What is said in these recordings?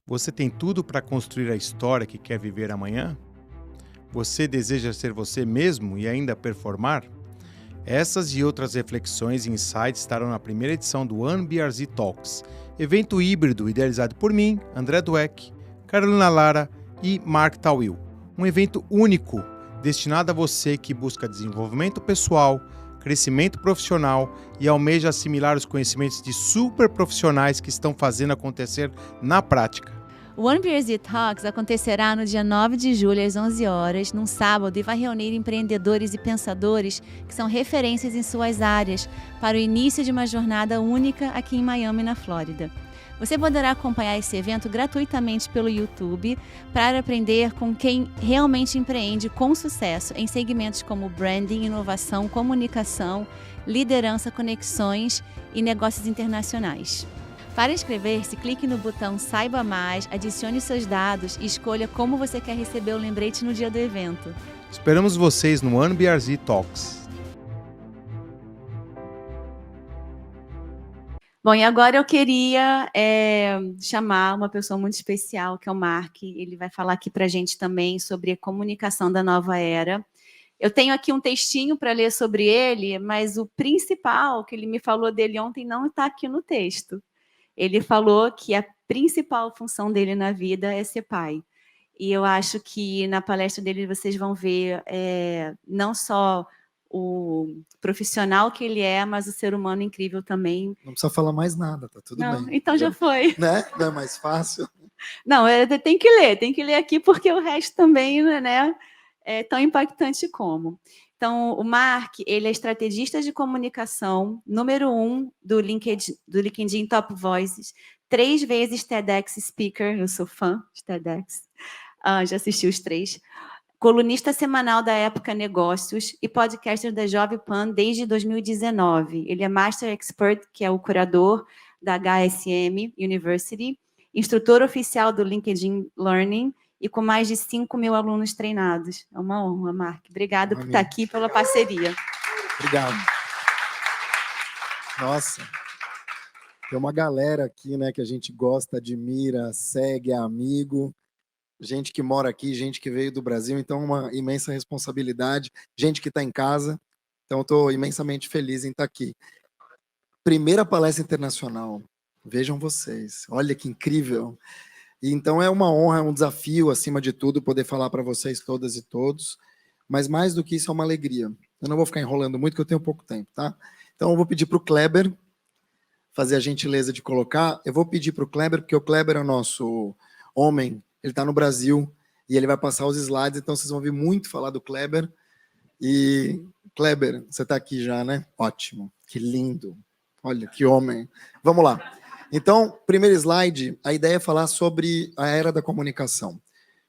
Você tem tudo para construir a história que quer viver amanhã? Você deseja ser você mesmo e ainda performar? Essas e outras reflexões e insights estarão na primeira edição do OneBRZ Talks, evento híbrido idealizado por mim, André Dweck, Carolina Lara e Mark Tawil. Um evento único, destinado a você que busca desenvolvimento pessoal, crescimento profissional e almeja assimilar os conhecimentos de super profissionais que estão fazendo acontecer na prática. O OneBRZ Talks acontecerá no dia 9 de julho, às 11 horas, num sábado, e vai reunir empreendedores e pensadores que são referências em suas áreas para o início de uma jornada única aqui em Miami, na Flórida. Você poderá acompanhar esse evento gratuitamente pelo YouTube para aprender com quem realmente empreende com sucesso em segmentos como branding, inovação, comunicação, liderança, conexões e negócios internacionais. Para inscrever-se, clique no botão Saiba Mais, adicione seus dados e escolha como você quer receber o lembrete no dia do evento. Esperamos vocês no OneBRZ Talks. Bom, e agora eu queria chamar uma pessoa muito especial, que é o Mark. Ele vai falar aqui para a gente também sobre a comunicação da nova era. Eu tenho aqui um textinho para ler sobre ele, mas o principal que ele me falou dele ontem não está aqui no texto. Ele falou que a principal função dele na vida é ser pai. E eu acho que na palestra dele vocês vão ver não só o profissional que ele é, mas o ser humano incrível também. Não precisa falar mais nada, tá tudo Não, bem. então já foi. Né? Não é mais fácil? Não, tem que ler aqui, porque o resto também, né, é tão impactante como. Então, o Mark, ele é estrategista de comunicação, número 1 do LinkedIn Top Voices, 3 vezes TEDx Speaker, eu sou fã de TEDx, já assisti os 3, colunista semanal da Época Negócios e podcaster da Jovem Pan desde 2019. Ele é Master Expert, que é o curador da HSM University, instrutor oficial do LinkedIn Learning e com mais de 5.000 alunos treinados. É uma honra, Mark. Obrigada por estar aqui, pela parceria. Obrigado. Nossa, tem uma galera aqui, né, que a gente gosta, admira, segue, é amigo, gente que mora aqui, gente que veio do Brasil, então uma imensa responsabilidade, gente que está em casa, então estou imensamente feliz em estar aqui. Primeira palestra internacional, vejam vocês, olha que incrível. Então é uma honra, é um desafio, acima de tudo, poder falar para vocês todas e todos, mas mais do que isso é uma alegria. Eu não vou ficar enrolando muito, porque eu tenho pouco tempo, tá? Então eu vou pedir para o Kleber fazer a gentileza de colocar. Eu vou pedir para o Kleber, porque o Kleber é o nosso homem, ele está no Brasil, e ele vai passar os slides, então vocês vão ouvir muito falar do Kleber. E, Kleber, você está aqui já, né? Ótimo, que lindo. Olha, que homem. Vamos lá. Então, primeiro slide, a ideia é falar sobre a era da comunicação.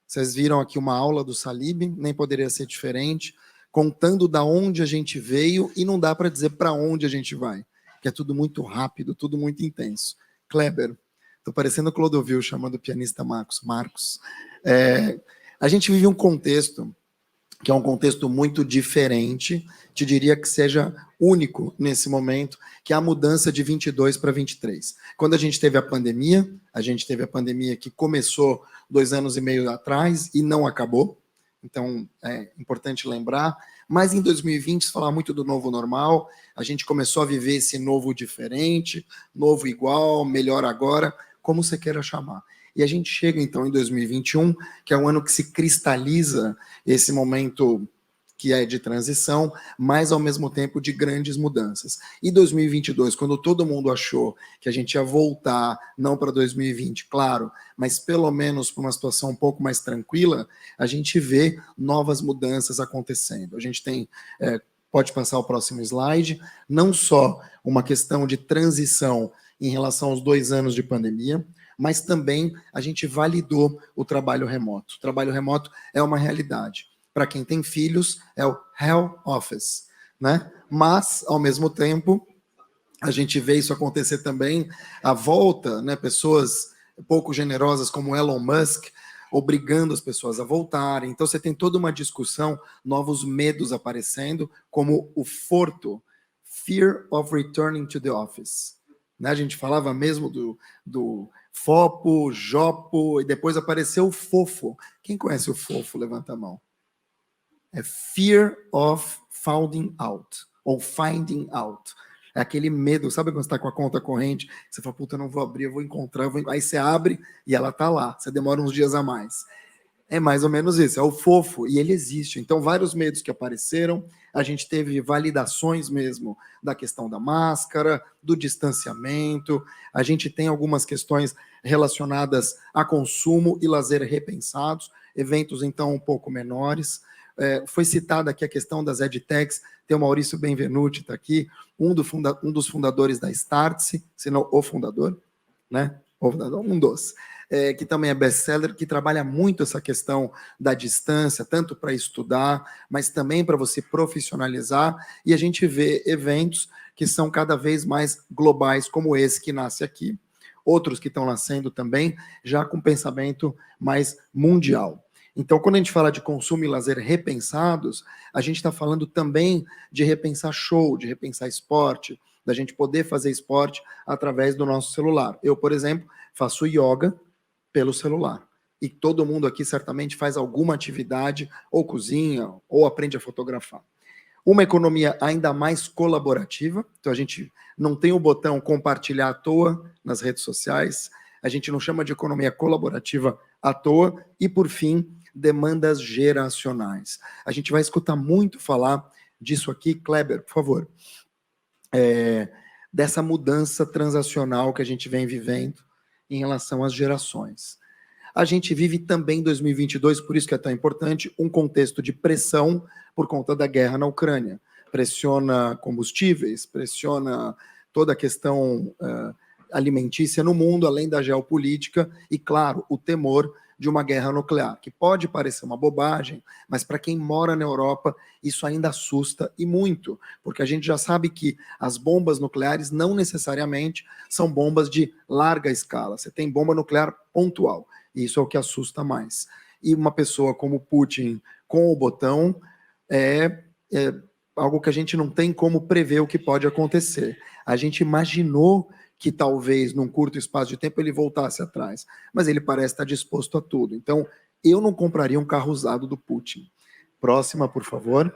Vocês viram aqui uma aula do Salib, nem poderia ser diferente, contando da onde a gente veio e não dá para dizer para onde a gente vai, que é tudo muito rápido, tudo muito intenso. Kleber, estou parecendo o Clodovil chamando o pianista Marcos. A gente vive um contexto que é um contexto muito diferente, te diria que seja único nesse momento, que é a mudança de 22 para 23. Quando a gente teve a pandemia que começou 2 anos e meio atrás e não acabou, então é importante lembrar, mas em 2020, se falar muito do novo normal, a gente começou a viver esse novo diferente, novo igual, melhor agora, como você queira chamar. E a gente chega, então, em 2021, que é um ano que se cristaliza esse momento que é de transição, mas, ao mesmo tempo, de grandes mudanças. E 2022, quando todo mundo achou que a gente ia voltar, não para 2020, claro, mas pelo menos para uma situação um pouco mais tranquila, a gente vê novas mudanças acontecendo. A gente tem... pode passar o próximo slide, não só uma questão de transição em relação aos 2 anos de pandemia, mas também a gente validou o trabalho remoto. O trabalho remoto é uma realidade. Para quem tem filhos, é o hell office, né? Mas, ao mesmo tempo, a gente vê isso acontecer também, a volta, né? Pessoas pouco generosas como Elon Musk, obrigando as pessoas a voltarem. Então, você tem toda uma discussão, novos medos aparecendo, como o FORTO, Fear of Returning to the Office. Né? A gente falava mesmo do Fopo, Jopo, e depois apareceu o Fofo. Quem conhece o Fofo? Levanta a mão. É Fear of Finding Out, ou Finding Out. É aquele medo, sabe quando você está com a conta corrente, você fala, puta, eu não vou abrir, eu vou encontrar, aí você abre e ela está lá, você demora uns dias a mais. É mais ou menos isso, é o fofo, e ele existe. Então, vários medos que apareceram, a gente teve validações mesmo da questão da máscara, do distanciamento, a gente tem algumas questões relacionadas a consumo e lazer repensados, eventos, então, um pouco menores. Foi citada aqui a questão das edtechs, tem o Maurício Benvenuti, está aqui, um dos fundadores da Startse, se não o fundador, né? O fundador, um dos. Que também é best-seller, que trabalha muito essa questão da distância, tanto para estudar, mas também para você profissionalizar, e a gente vê eventos que são cada vez mais globais, como esse que nasce aqui, outros que estão nascendo também, já com pensamento mais mundial. Então, quando a gente fala de consumo e lazer repensados, a gente está falando também de repensar show, de repensar esporte, da gente poder fazer esporte através do nosso celular. Eu, por exemplo, faço yoga pelo celular. E todo mundo aqui certamente faz alguma atividade, ou cozinha, ou aprende a fotografar. Uma economia ainda mais colaborativa, então a gente não tem o botão compartilhar à toa nas redes sociais, a gente não chama de economia colaborativa à toa, e por fim, demandas geracionais. A gente vai escutar muito falar disso aqui. Kleber, por favor. Dessa mudança transacional que a gente vem vivendo em relação às gerações. A gente vive também em 2022, por isso que é tão importante, um contexto de pressão por conta da guerra na Ucrânia. Pressiona combustíveis, pressiona toda a questão alimentícia no mundo, além da geopolítica, e, claro, o temor de uma guerra nuclear, que pode parecer uma bobagem, mas para quem mora na Europa, isso ainda assusta e muito, porque a gente já sabe que as bombas nucleares não necessariamente são bombas de larga escala, você tem bomba nuclear pontual, e isso é o que assusta mais. E uma pessoa como Putin com o botão é algo que a gente não tem como prever o que pode acontecer. A gente imaginou que talvez num curto espaço de tempo ele voltasse atrás, mas ele parece estar disposto a tudo. Então, eu não compraria um carro usado do Putin. Próxima, por favor.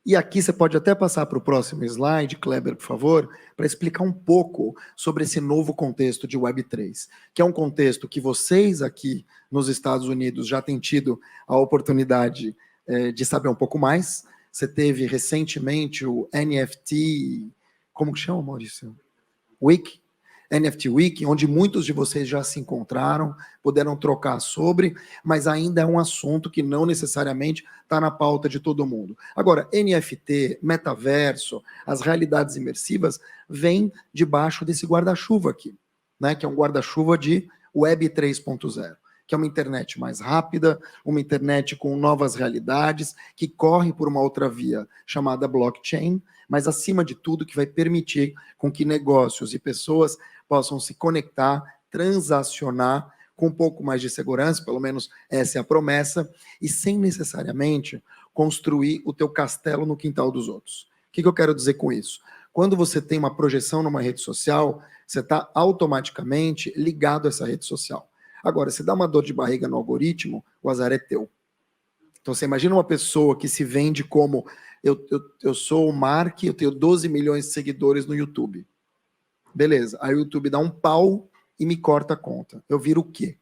E aqui você pode até passar para o próximo slide, Kleber, por favor, para explicar um pouco sobre esse novo contexto de Web3, que é um contexto que vocês aqui nos Estados Unidos já têm tido a oportunidade de saber um pouco mais. Você teve recentemente o NFT... Como que chama, Maurício? Week, NFT Week, onde muitos de vocês já se encontraram, puderam trocar sobre, mas ainda é um assunto que não necessariamente está na pauta de todo mundo. Agora, NFT, metaverso, as realidades imersivas, vêm debaixo desse guarda-chuva aqui, né, que é um guarda-chuva de Web 3.0. Que é uma internet mais rápida, uma internet com novas realidades, que corre por uma outra via chamada blockchain, mas acima de tudo que vai permitir com que negócios e pessoas possam se conectar, transacionar com um pouco mais de segurança, pelo menos essa é a promessa, e sem necessariamente construir o teu castelo no quintal dos outros. O que eu quero dizer com isso? Quando você tem uma projeção numa rede social, você está automaticamente ligado a essa rede social. Agora, se dá uma dor de barriga no algoritmo, o azar é teu. Então, você imagina uma pessoa que se vende como eu sou o Mark, eu tenho 12 milhões de seguidores no YouTube. Beleza, aí o YouTube dá um pau e me corta a conta. Eu viro o quê?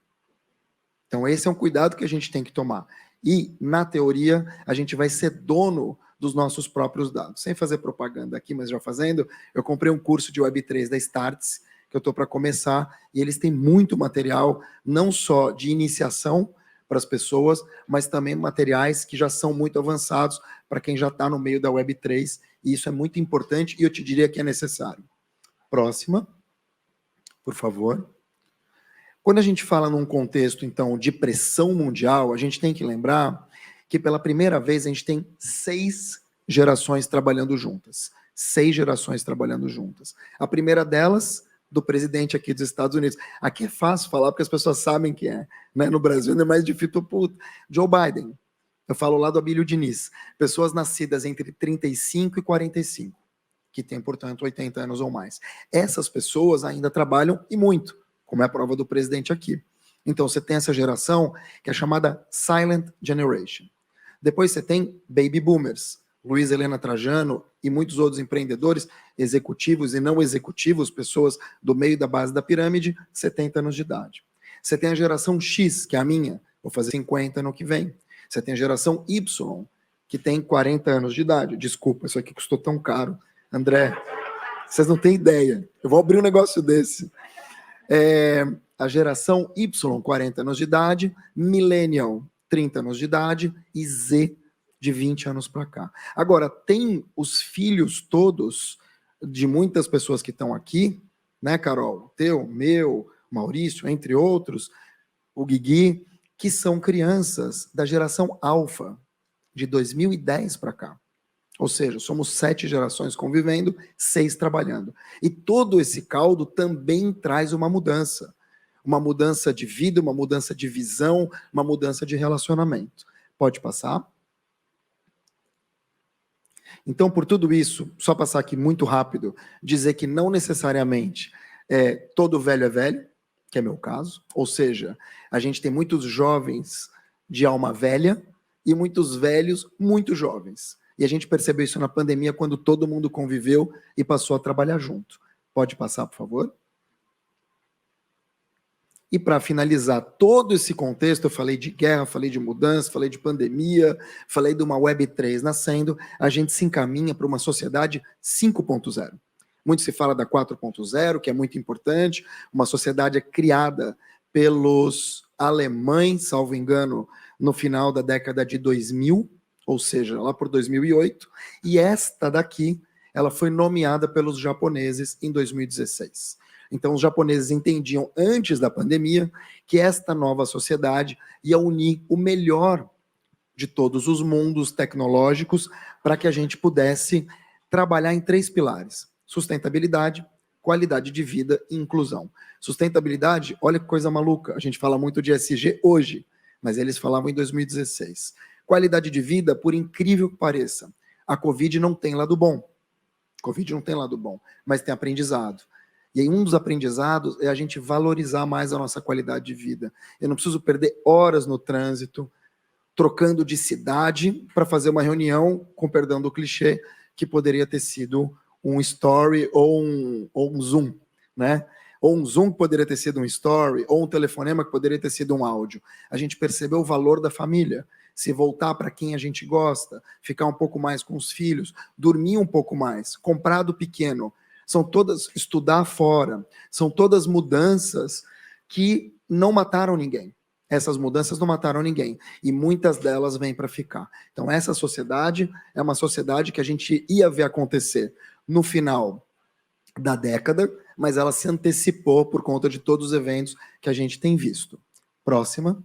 Então, esse é um cuidado que a gente tem que tomar. E, na teoria, a gente vai ser dono dos nossos próprios dados. Sem fazer propaganda aqui, mas já fazendo, eu comprei um curso de Web3 da Startse, que eu estou para começar, e eles têm muito material, não só de iniciação para as pessoas, mas também materiais que já são muito avançados para quem já está no meio da Web3, e isso é muito importante, e eu te diria que é necessário. Próxima, por favor. Quando a gente fala num contexto, então, de pressão mundial, a gente tem que lembrar que, pela primeira vez, a gente tem 6 gerações trabalhando juntas. 6 gerações trabalhando juntas. A primeira delas... do presidente aqui dos Estados Unidos. Aqui é fácil falar, porque as pessoas sabem quem é. Né? No Brasil ainda é mais difícil. Joe Biden. Eu falo lá do Abílio Diniz. Pessoas nascidas entre 35 e 45, que tem, portanto, 80 anos ou mais. Essas pessoas ainda trabalham e muito, como é a prova do presidente aqui. Então, você tem essa geração que é chamada Silent Generation. Depois você tem Baby Boomers, Luiz Helena Trajano e muitos outros empreendedores, executivos e não executivos, pessoas do meio da base da pirâmide, 70 anos de idade. Você tem a geração X, que é a minha, vou fazer 50 no que vem. Você tem a geração Y, que tem 40 anos de idade. Desculpa, isso aqui custou tão caro. André, vocês não têm ideia. Eu vou abrir um negócio desse. A geração Y, 40 anos de idade, Millennial, 30 anos de idade, e Z, de 20 anos para cá. Agora, tem os filhos todos de muitas pessoas que estão aqui, né, Carol? Teu, meu, Maurício, entre outros, o Guigui, que são crianças da geração Alfa, de 2010 para cá. Ou seja, somos 7 gerações convivendo, 6 trabalhando. E todo esse caldo também traz uma mudança de vida, uma mudança de visão, uma mudança de relacionamento. Pode passar? Então, por tudo isso, só passar aqui muito rápido, dizer que não necessariamente todo velho é velho, que é meu caso, ou seja, a gente tem muitos jovens de alma velha e muitos velhos muito jovens. E a gente percebeu isso na pandemia, quando todo mundo conviveu e passou a trabalhar junto. Pode passar, por favor? E para finalizar todo esse contexto, eu falei de guerra, falei de mudança, falei de pandemia, falei de uma Web3 nascendo, a gente se encaminha para uma sociedade 5.0. Muito se fala da 4.0, que é muito importante, uma sociedade criada pelos alemães, salvo engano, no final da década de 2000, ou seja, lá por 2008, e esta daqui, ela foi nomeada pelos japoneses em 2016. Então, os japoneses entendiam, antes da pandemia, que esta nova sociedade ia unir o melhor de todos os mundos tecnológicos para que a gente pudesse trabalhar em 3 pilares: sustentabilidade, qualidade de vida e inclusão. Sustentabilidade, olha que coisa maluca, a gente fala muito de ESG hoje, mas eles falavam em 2016. Qualidade de vida, por incrível que pareça, a Covid não tem lado bom. Covid não tem lado bom, mas tem aprendizado. E aí um dos aprendizados é a gente valorizar mais a nossa qualidade de vida. Eu não preciso perder horas no trânsito, trocando de cidade para fazer uma reunião, com perdão do clichê, que poderia ter sido um story ou um Zoom, né? Ou um Zoom que poderia ter sido um story, ou um telefonema que poderia ter sido um áudio. A gente percebeu o valor da família. Se voltar para quem a gente gosta, ficar um pouco mais com os filhos, dormir um pouco mais, comprar do pequeno. São todas, estudar fora, são todas mudanças que não mataram ninguém. Essas mudanças não mataram ninguém. E muitas delas vêm para ficar. Então, essa sociedade é uma sociedade que a gente ia ver acontecer no final da década, mas ela se antecipou por conta de todos os eventos que a gente tem visto. Próxima.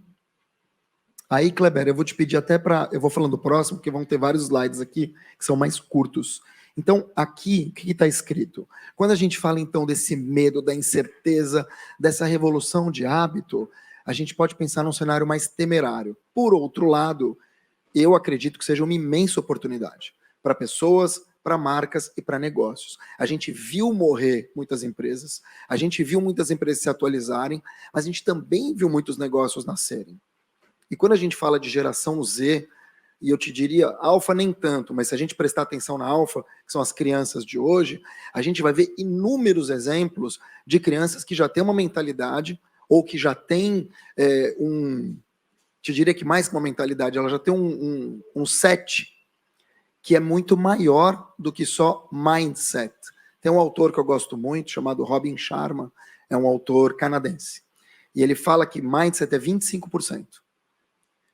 Aí, Kleber, eu vou te pedir até para... Eu vou falando próximo, porque vão ter vários slides aqui que são mais curtos. Então, aqui, o que está escrito? Quando a gente fala, então, desse medo, da incerteza, dessa revolução de hábito, a gente pode pensar num cenário mais temerário. Por outro lado, eu acredito que seja uma imensa oportunidade para pessoas, para marcas e para negócios. A gente viu morrer muitas empresas, a gente viu muitas empresas se atualizarem, mas a gente também viu muitos negócios nascerem. E quando a gente fala de geração Z, e eu te diria, alfa nem tanto, mas se a gente prestar atenção na alfa, que são as crianças de hoje, a gente vai ver inúmeros exemplos de crianças que já têm uma mentalidade, ou que já têm te diria que mais que uma mentalidade, ela já tem um set que é muito maior do que só mindset. Tem um autor que eu gosto muito, chamado Robin Sharma, é um autor canadense, e ele fala que mindset é 25%.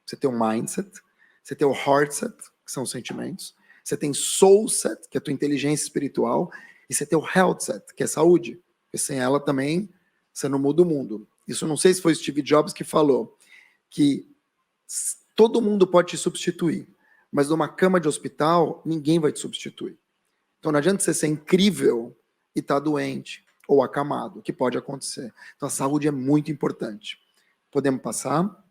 Você tem o mindset, você tem o heartset, que são os sentimentos, você tem soulset, que é a tua inteligência espiritual, e você tem o healthset, que é saúde, porque sem ela também você não muda o mundo. Isso não sei se foi Steve Jobs que falou, que todo mundo pode te substituir, mas numa cama de hospital, ninguém vai te substituir. Então não adianta você ser incrível e estar doente, ou acamado, que pode acontecer. Então a saúde é muito importante. Podemos passar?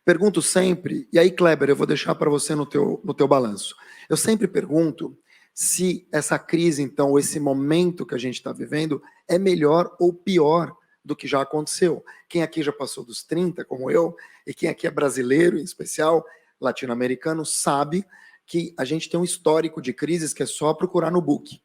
Pergunto sempre, e aí, Kleber, eu vou deixar para você no teu balanço. Eu sempre pergunto se essa crise, então, esse momento que a gente está vivendo, é melhor ou pior do que já aconteceu. Quem aqui já passou dos 30, como eu, e quem aqui é brasileiro, em especial, latino-americano, sabe que a gente tem um histórico de crises que é só procurar no book.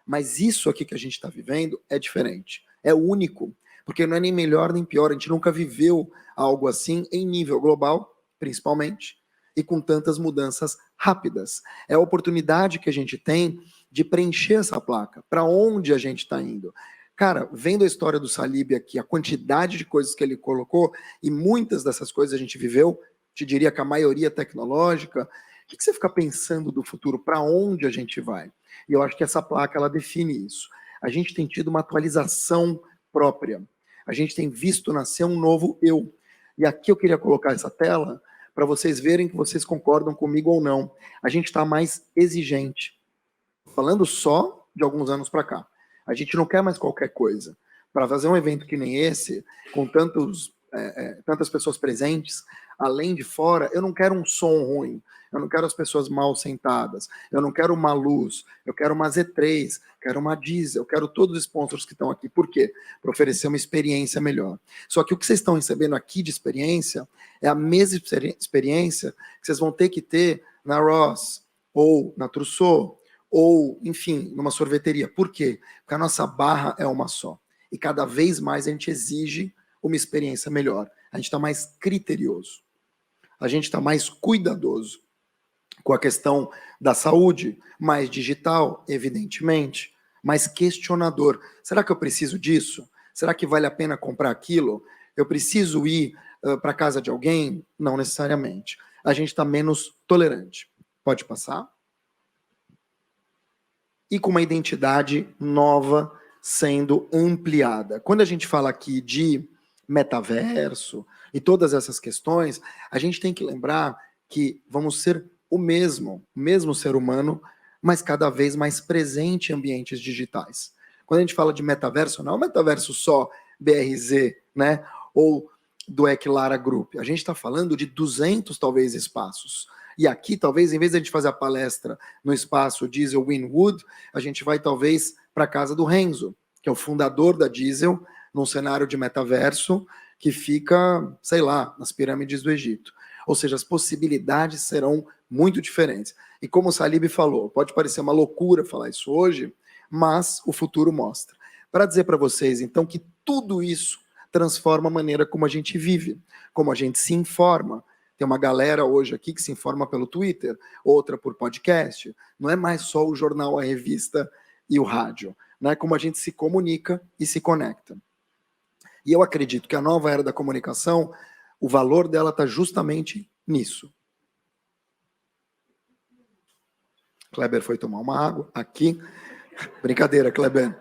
Mas isso aqui que a gente está vivendo é diferente, é único, porque não é nem melhor nem pior, a gente nunca viveu algo assim em nível global, principalmente, e com tantas mudanças rápidas. É a oportunidade que a gente tem de preencher essa placa, para onde a gente está indo. Cara, vendo a história do Salib aqui, a quantidade de coisas que ele colocou, e muitas dessas coisas a gente viveu, te diria que a maioria tecnológica, o que você fica pensando do futuro? Para onde a gente vai? E eu acho que essa placa, ela define isso. A gente tem tido uma atualização própria. A gente tem visto nascer um novo eu. E aqui eu queria colocar essa tela para vocês verem que vocês concordam comigo ou não. A gente está mais exigente. Falando só de alguns anos para cá. A gente não quer mais qualquer coisa. Para fazer um evento que nem esse, com tantas pessoas presentes, além de fora, eu não quero um som ruim, eu não quero as pessoas mal sentadas, eu não quero uma luz, eu quero uma Z3, quero uma Diesel, eu quero todos os sponsors que estão aqui. Por quê? Para oferecer uma experiência melhor. Só que o que vocês estão recebendo aqui de experiência é a mesma experiência que vocês vão ter que ter na Ross, ou na Trousseau, ou, enfim, numa sorveteria. Por quê? Porque a nossa barra é uma só. E cada vez mais a gente exige uma experiência melhor. A gente está mais criterioso. A gente está mais cuidadoso com a questão da saúde, mais digital, evidentemente, mais questionador. Será que eu preciso disso? Será que vale a pena comprar aquilo? Eu preciso ir para a casa de alguém? Não necessariamente. A gente está menos tolerante. Pode passar? E com uma identidade nova sendo ampliada. Quando a gente fala aqui de metaverso e todas essas questões, a gente tem que lembrar que vamos ser o mesmo ser humano, mas cada vez mais presente em ambientes digitais. Quando a gente fala de metaverso, não é um metaverso só BRZ, né? Ou do Equilara Group. A gente está falando de 200, talvez, espaços. E aqui, talvez, em vez de a gente fazer a palestra no espaço Diesel Winwood, a gente vai, talvez, para a casa do Renzo, que é o fundador da Diesel, num cenário de metaverso que fica, sei lá, nas pirâmides do Egito. Ou seja, as possibilidades serão muito diferentes. E como o Salib falou, pode parecer uma loucura falar isso hoje, mas o futuro mostra. Para dizer para vocês, então, que tudo isso transforma a maneira como a gente vive, como a gente se informa. Tem uma galera hoje aqui que se informa pelo Twitter, outra por podcast. Não é mais só o jornal, a revista e o rádio. Não é como a gente se comunica e se conecta. E eu acredito que a nova era da comunicação, o valor dela está justamente nisso. Kleber foi tomar uma água aqui. Brincadeira, Kleber.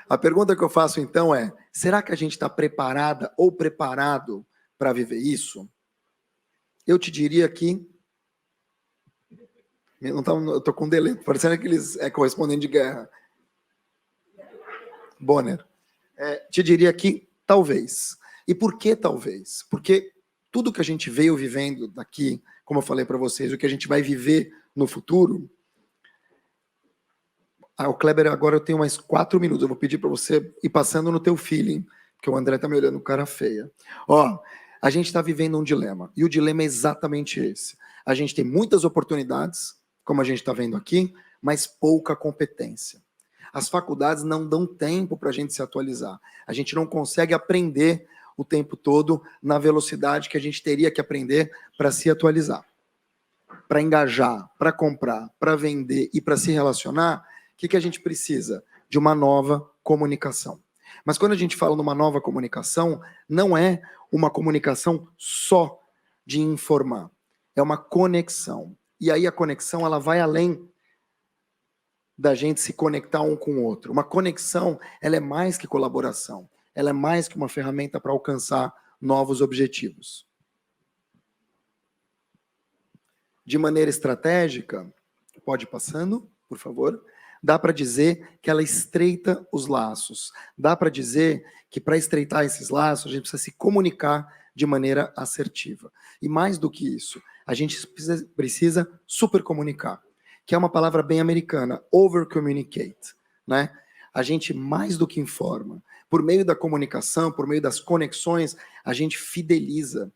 A pergunta que eu faço então é, será que a gente está preparada ou preparado para viver isso? Eu te diria que... eu estou com um delay, parecendo aqueles correspondentes de guerra. Bonner. Te diria que talvez. E por que talvez? Porque tudo que a gente veio vivendo daqui, como eu falei para vocês, o que a gente vai viver no futuro... o Kleber, agora eu tenho mais 4 minutos, eu vou pedir para você ir passando no teu feeling, porque o André está me olhando com cara feia. A gente está vivendo um dilema, e o dilema é exatamente esse. A gente tem muitas oportunidades, como a gente está vendo aqui, mas pouca competência. As faculdades não dão tempo para a gente se atualizar. A gente não consegue aprender o tempo todo na velocidade que a gente teria que aprender para se atualizar. Para engajar, para comprar, para vender e para se relacionar, o que a gente precisa? De uma nova comunicação. Mas quando a gente fala numa nova comunicação, não é uma comunicação só de informar. É uma conexão. E aí a conexão ela vai além da gente se conectar um com o outro. Uma conexão ela é mais que colaboração. Ela é mais que uma ferramenta para alcançar novos objetivos. De maneira estratégica, pode ir passando, por favor. Dá para dizer que ela estreita os laços. Dá para dizer que para estreitar esses laços, a gente precisa se comunicar de maneira assertiva. E mais do que isso, a gente precisa super comunicar. que é uma palavra bem americana, over-communicate, né? A gente mais do que informa. Por meio da comunicação, por meio das conexões, a gente fideliza,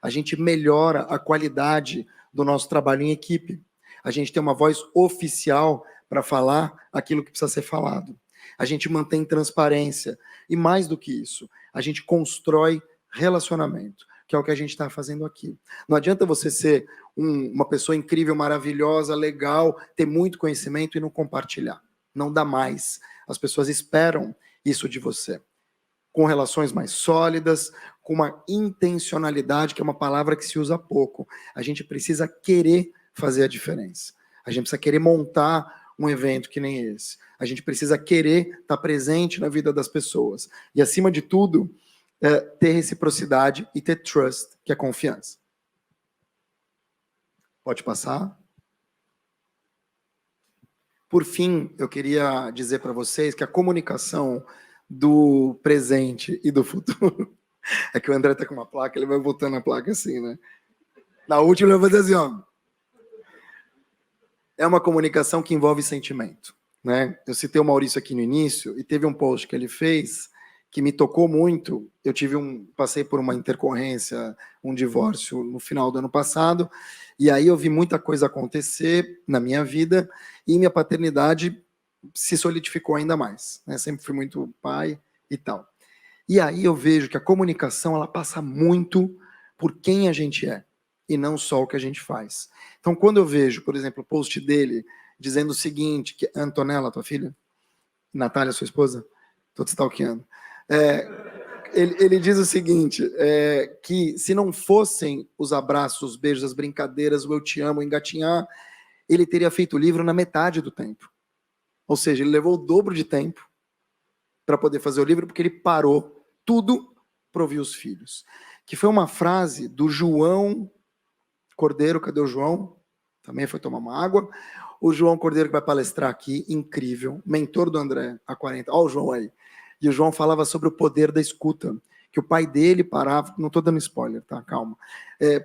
a gente melhora a qualidade do nosso trabalho em equipe. A gente tem uma voz oficial para falar aquilo que precisa ser falado. A gente mantém transparência. E mais do que isso, a gente constrói relacionamento, que é o que a gente está fazendo aqui. Não adianta você ser uma pessoa incrível, maravilhosa, legal, ter muito conhecimento e não compartilhar. Não dá mais. As pessoas esperam isso de você. Com relações mais sólidas, com uma intencionalidade, que é uma palavra que se usa pouco. A gente precisa querer fazer a diferença. A gente precisa querer montar um evento que nem esse. A gente precisa querer estar presente na vida das pessoas. E, acima de tudo, ter reciprocidade e ter trust, que é confiança. Pode passar? Por fim, eu queria dizer para vocês que a comunicação do presente e do futuro... É que o André está com uma placa, ele vai botando a placa assim, né? Na última ele vai fazer assim, ó. É uma comunicação que envolve sentimento, né? Eu citei o Maurício aqui no início e teve um post que ele fez que me tocou muito. Eu passei por uma intercorrência, um divórcio no final do ano passado, e aí eu vi muita coisa acontecer na minha vida e minha paternidade se solidificou ainda mais, né? Sempre fui muito pai e tal. E aí eu vejo que a comunicação, ela passa muito por quem a gente é, e não só o que a gente faz. Então, quando eu vejo, por exemplo, o post dele dizendo o seguinte, que Antonella, tua filha? Natália, sua esposa? Estou te stalkeando. Ele diz o seguinte, que se não fossem os abraços, os beijos, as brincadeiras, o eu te amo, o engatinhar, ele teria feito o livro na metade do tempo. Ou seja, ele levou o dobro de tempo para poder fazer o livro, porque ele parou tudo para ouvir os filhos. Que foi uma frase do João Cordeiro, cadê o João? Também foi tomar uma água. O João Cordeiro que vai palestrar aqui, incrível, mentor do André há 40... Olha o João aí. E o João falava sobre o poder da escuta, que o pai dele parava, não estou dando spoiler, tá? Calma.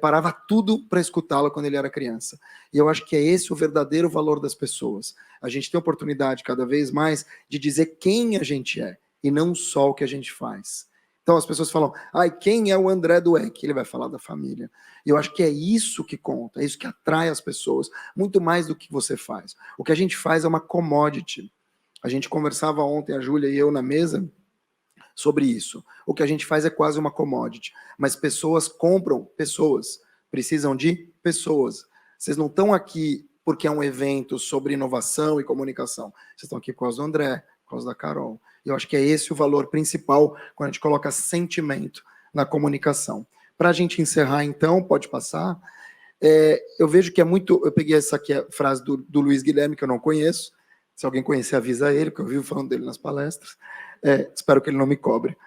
Parava tudo para escutá-lo quando ele era criança. E eu acho que é esse o verdadeiro valor das pessoas. A gente tem a oportunidade cada vez mais de dizer quem a gente é, e não só o que a gente faz. Então as pessoas falam, quem é o André Dweck? Ele vai falar da família. E eu acho que é isso que conta, é isso que atrai as pessoas, muito mais do que você faz. O que a gente faz é uma commodity. A gente conversava ontem, a Júlia e eu na mesa, sobre isso. O que a gente faz é quase uma commodity. Mas pessoas compram pessoas, precisam de pessoas. Vocês não estão aqui porque é um evento sobre inovação e comunicação. Vocês estão aqui por causa do André, por causa da Carol. E eu acho que é esse o valor principal quando a gente coloca sentimento na comunicação. Para a gente encerrar, então, pode passar. Eu vejo que é muito... Eu peguei essa aqui, a frase do Luiz Guilherme, que eu não conheço. Se alguém conhecer, avisa ele, porque eu vivo falando dele nas palestras. Espero que ele não me cobre.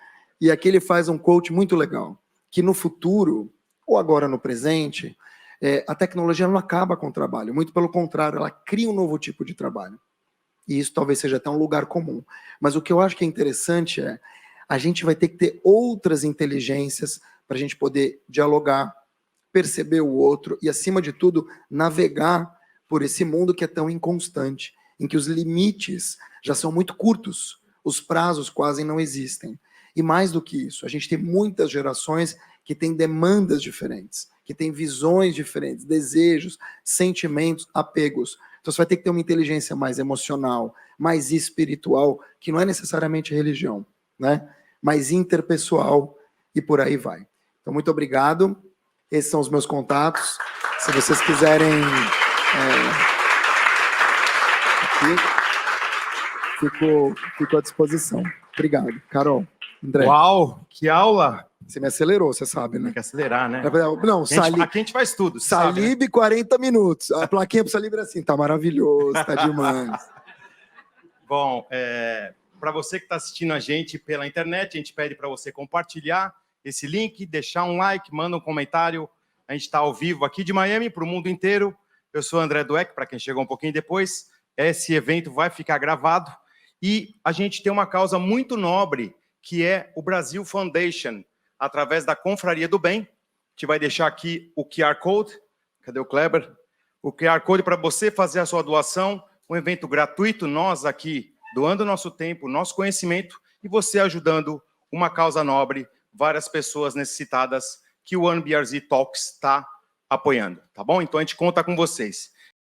E aqui ele faz um quote muito legal, que no futuro, ou agora no presente, a tecnologia não acaba com o trabalho, muito pelo contrário, ela cria um novo tipo de trabalho. E isso talvez seja até um lugar comum. Mas o que eu acho que é interessante a gente vai ter que ter outras inteligências para a gente poder dialogar, perceber o outro e, acima de tudo, navegar por esse mundo que é tão inconstante, em que os limites já são muito curtos, os prazos quase não existem. E mais do que isso, a gente tem muitas gerações que têm demandas diferentes, que têm visões diferentes, desejos, sentimentos, apegos. Então você vai ter que ter uma inteligência mais emocional, mais espiritual, que não é necessariamente religião, né? Mais interpessoal e por aí vai. Então, muito obrigado. Esses são os meus contatos. Se vocês quiserem... Fico à disposição. Obrigado. Carol, André. Uau, que aula! Você me acelerou, você sabe, né? Tem que acelerar, né? Não, Aqui a gente faz tudo. Salib, sabe, né? 40 minutos. A plaquinha pro Salib era assim, tá maravilhoso, tá demais. Bom, para você que está assistindo a gente pela internet, a gente pede para você compartilhar esse link, deixar um like, manda um comentário. A gente está ao vivo aqui de Miami para o mundo inteiro. Eu sou André Dweck, para quem chegou um pouquinho depois. Esse evento vai ficar gravado. E a gente tem uma causa muito nobre, que é o Brasil Foundation, através da Confraria do Bem. A gente vai deixar aqui o QR Code. Cadê o Kleber? o QR Code para você fazer a sua doação, um evento gratuito, nós aqui doando nosso tempo, nosso conhecimento, e você ajudando uma causa nobre, várias pessoas necessitadas que o One BRZ Talks está apoiando, tá bom? Então a gente conta com vocês.